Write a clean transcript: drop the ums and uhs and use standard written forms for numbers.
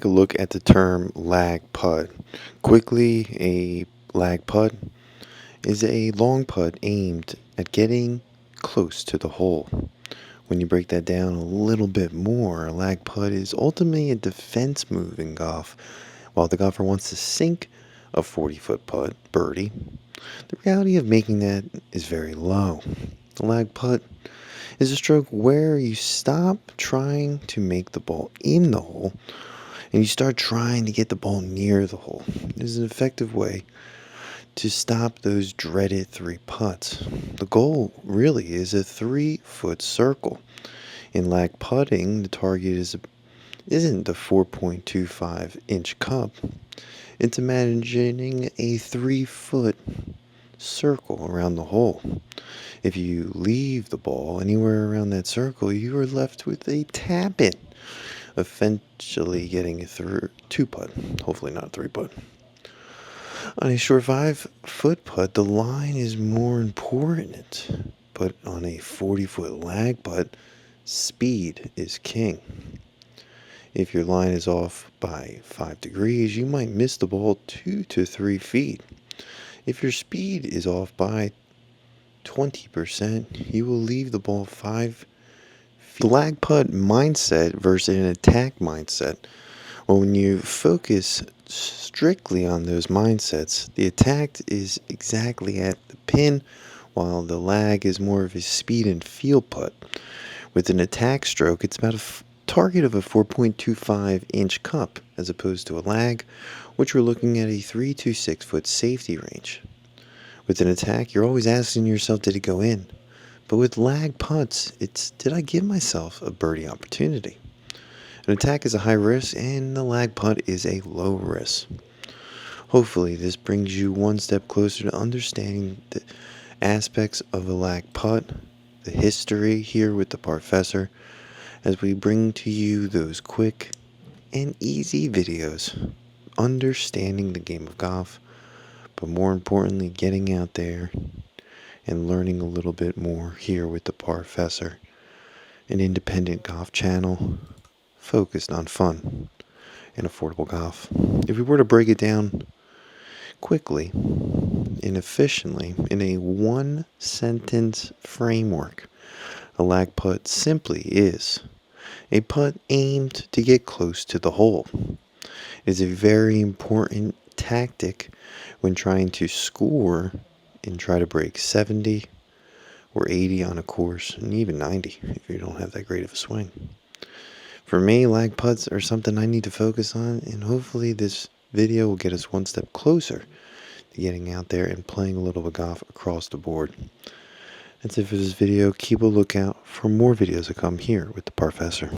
take a look at the term lag putt. Quickly, a lag putt is a long putt aimed at getting close to the hole. When you break that down a little bit more, a lag putt is ultimately a defense move in golf. While the golfer wants to sink a 40-foot putt birdie, the reality of making that is very low. The lag putt is a stroke where you stop trying to make the ball in the hole and you start trying to get the ball near the hole. This is an effective way to stop those dreaded three putts. The goal really is a 3-foot circle. In lag putting, the target isn't the 4.25-inch cup. It's imagining a 3-foot circle around the hole. If you leave the ball anywhere around that circle, you are left with a tap in, eventually getting a 2-putt, hopefully not 3-putt. On a short 5-foot putt, the line is more important, but on a 40-foot lag putt, speed is king. If your line is off by 5 degrees, you might miss the ball 2 to 3 feet. If your speed is off by 20%, you will leave the ball 5 feet. The lag putt mindset versus an attack mindset. Well, when you focus strictly on those mindsets, the attack is exactly at the pin, while the lag is more of a speed and feel putt. With an attack stroke, it's about a target of a 4.25-inch cup, as opposed to a lag, which we're looking at a 3 to 6-foot safety range. With an attack, you're always asking yourself, did it go in? But with lag putts, it's, did I give myself a birdie opportunity? An attack is a high risk, and the lag putt is a low risk. Hopefully, this brings you one step closer to understanding the aspects of a lag putt, the history here with the Professor, as we bring to you those quick and easy videos, understanding the game of golf, but more importantly, getting out there and learning a little bit more here with the Professor, an independent golf channel focused on fun and affordable golf. If we were to break it down quickly and efficiently in a one-sentence framework, a lag putt simply is a putt aimed to get close to the hole. It is a very important tactic when trying to score and try to break 70 or 80 on a course, and even 90 if you don't have that great of a swing. For me, lag putts are something I need to focus on, and hopefully this video will get us one step closer to getting out there and playing a little bit of golf across the board. That's it for this video. Keep a lookout for more videos to come here with the Professor.